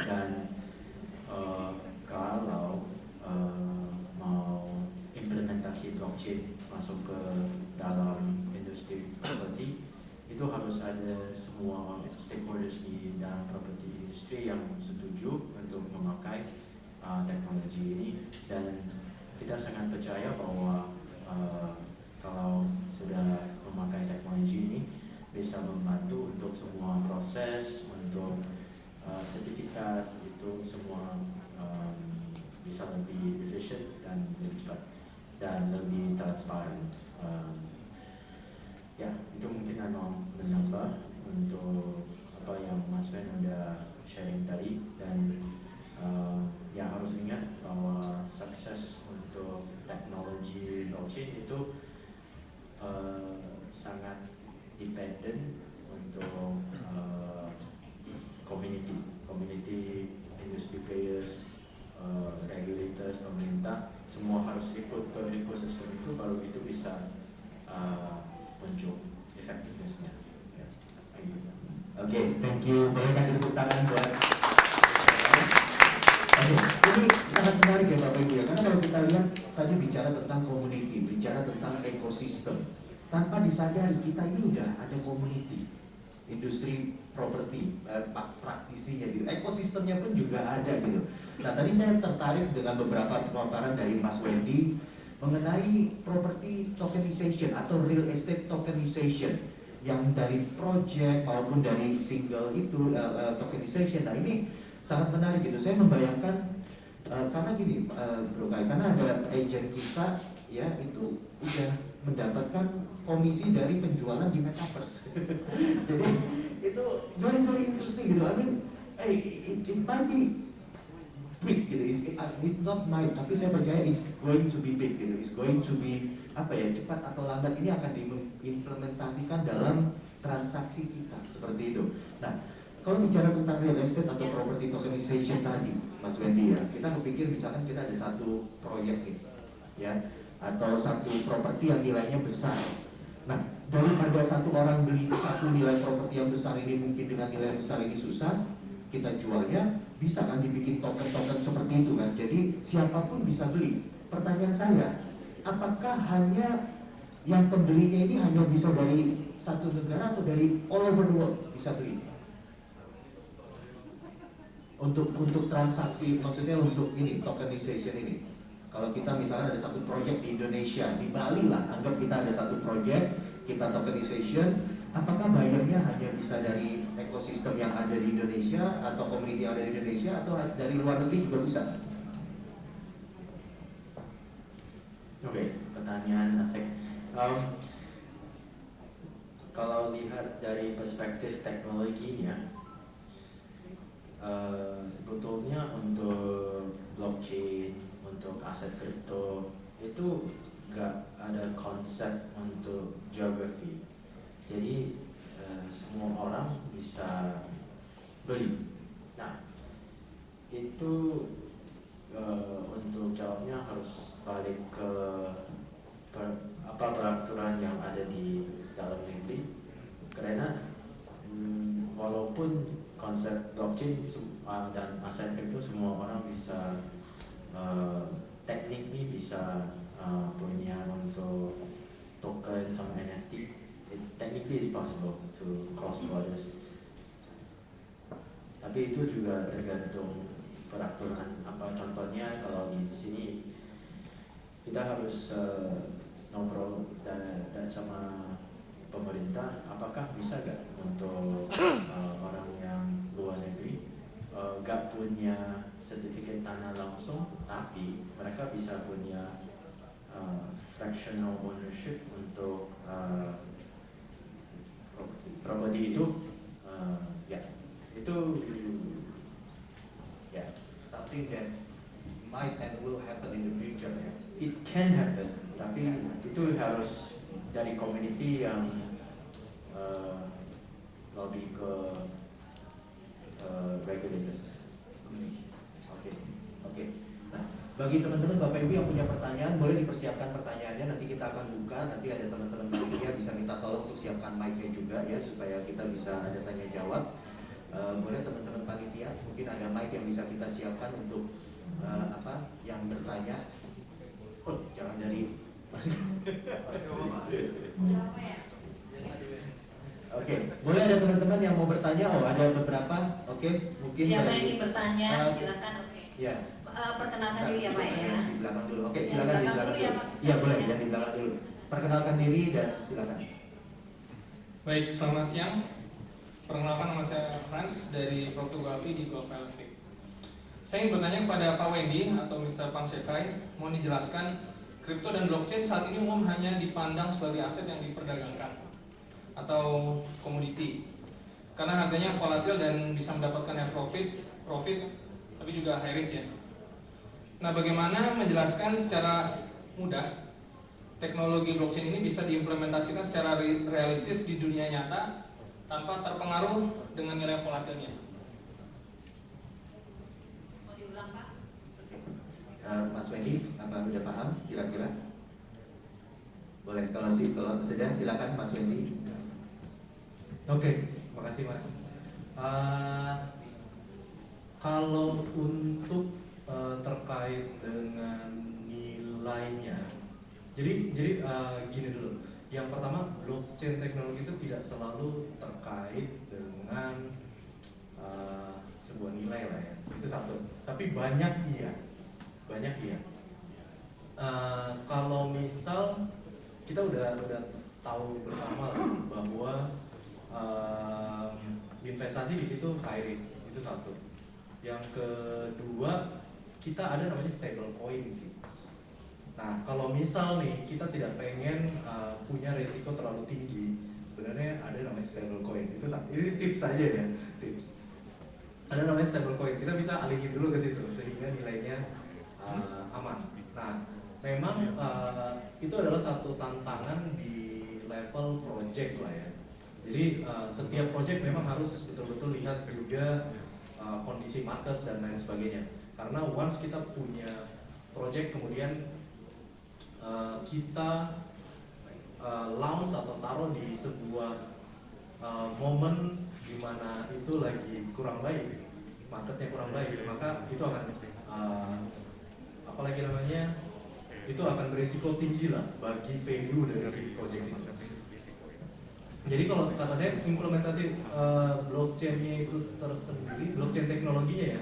Dan kalau mau implementasi blockchain masuk ke dalam industri properti, itu harus ada semua stakeholders di dalam properti industri yang setuju untuk memakai teknologi ini. Dan kita sangat percaya bahwa kalau sudah memakai teknologi ini bisa membantu untuk semua proses, untuk sertifikat itu semua bisa lebih efisien dan lebih cepat dan lebih transparan. Ya, itu mungkin mau menambah untuk apa yang Mas Ben udah sharing tadi. Dan ya harus ingat bahwa sukses untuk teknologi blockchain itu sangat dependent untuk community, industry players, regulators, pemerintah, semua harus ikut ke ekosistem itu, baru itu bisa muncul effectiveness-nya. Ya, Oke, thank you. Boleh kasih tepuk tangan buat. Ini sangat menarik ya Bapak Ibu ya, karena kalau kita lihat tadi bicara tentang community, bicara tentang ekosistem, tanpa disadari kita ini udah ada community, industri properti, praktisinya gitu, ekosistemnya pun juga ada gitu. Nah tadi saya tertarik dengan beberapa pemaparan dari Mas Wendy mengenai property tokenization atau real estate tokenization, yang dari project maupun dari single itu tokenization. Nah ini sangat menarik gitu. Saya membayangkan karena gini Bro Kai, karena ada agent kita ya itu udah mendapatkan komisi dari penjualan di metaverse. Jadi itu very interesting gitu. I mean, it might be big gitu. It's not my, tapi saya percaya is going to be big gitu. It's going to be apa ya, cepat atau lambat ini akan diimplementasikan dalam transaksi kita seperti itu. Nah, kalau bicara tentang real estate atau property tokenization tadi, Mas Wendy ya, kita kepikir misalkan kita ada satu proyek nih, ya, atau satu properti yang nilainya besar. Nah, daripada satu orang beli satu nilai properti yang besar ini mungkin dengan nilai yang besar ini susah, kita jualnya bisa kan dibikin token-token seperti itu kan. Jadi siapapun bisa beli. Pertanyaan saya, apakah hanya yang pembelinya ini hanya bisa dari satu negara atau dari all over the world bisa beli? Untuk transaksi, maksudnya untuk ini tokenization ini. Kalau kita misalnya ada satu project di Indonesia, di Bali lah, anggap kita ada satu project, kita tokenization, apakah bayarnya hanya bisa dari ekosistem yang ada di Indonesia atau community yang ada di Indonesia atau dari luar negeri juga bisa? Oke, pertanyaan asik. Kalau lihat dari perspektif teknologinya, sebetulnya untuk blockchain, untuk aset kripto itu nggak ada konsep untuk geography. Jadi semua orang bisa beli. Nah, itu untuk jawabnya harus balik ke peraturan yang ada di dalam negeri. Karena walaupun konsep blockchain dan aset kripto semua orang bisa technically bisa punya untuk token sama NFT. It technically is possible to cross borders. Tapi itu juga tergantung peraturan. Apa contohnya kalau di sini kita harus ngobrol dan sama pemerintah, apakah bisa gak untuk orang yang luar negeri gak punya sertifikat tanah langsung, tapi mereka bisa punya fractional ownership untuk properti itu, ya itu ya Something that might and will happen in the future ya. It can happen, tapi itu harus dari community yang lebih ke regulators. Oke. Nah, bagi teman-teman Bapak Ibu yang punya pertanyaan, boleh dipersiapkan pertanyaannya. Nanti kita akan buka. Nanti ada teman-teman panitia bisa minta tolong untuk siapkan mic-nya juga ya, supaya kita bisa ada tanya jawab. Boleh teman-teman panitia Mungkin ada mic yang bisa kita siapkan untuk yang bertanya. Oh, jangan dari Mas. Oke, boleh ada teman-teman yang mau bertanya? Oh, ada beberapa. Oke, mungkin siapa dari, yang ingin bertanya silakan. Oke. Ya. Perkenalkan diri ya Pak ya. Di belakang dulu. Oke, Yang silakan di belakang belakang dulu ya, dulu. Pak. Iya, boleh yang di belakang dulu. Perkenalkan diri dan silakan. Baik, selamat siang. Perkenalkan, nama saya Franz dari Protografi di Gulf Electric. Saya ingin bertanya kepada Pak Wendy atau Mr. Pansekai, mau dijelaskan kripto dan blockchain saat ini umum hanya dipandang sebagai aset yang diperdagangkan atau komoditi karena harganya volatil dan bisa mendapatkan net profit tapi juga high risk ya. Nah, bagaimana menjelaskan secara mudah teknologi blockchain ini bisa diimplementasikan secara realistis di dunia nyata tanpa terpengaruh dengan nilai volatilnya? Mau diulang Pak? Mas Wendy, apa udah paham kira-kira? Boleh, kalau sudah silakan Mas Wendy. Oke, makasih Mas. Kalau untuk terkait dengan nilainya, jadi gini dulu. Yang pertama, blockchain teknologi itu tidak selalu terkait dengan sebuah nilai lah ya. Itu satu. Tapi banyak iya. Kalau misal kita udah tahu bersama lah bahwa investasi di situ high risk, itu satu. Yang kedua, kita ada namanya stable coin sih. Nah, kalau misal nih kita tidak pengen punya resiko terlalu tinggi, sebenarnya ada namanya stable coin. Itu ini tips saja ya, tips. Ada namanya stable coin. Kita bisa alihin dulu ke situ sehingga nilainya aman. Nah, memang itu adalah satu tantangan di level project lah ya. Jadi setiap project memang harus betul-betul lihat juga kondisi market dan lain sebagainya. Karena once kita punya project kemudian kita launch atau taruh di sebuah momen di mana itu lagi kurang baik, marketnya kurang baik, maka itu akan apalagi namanya itu akan berisiko tinggi lah bagi value dari si project itu. Jadi kalau kata saya implementasi blockchain-nya itu tersendiri, blockchain teknologinya ya,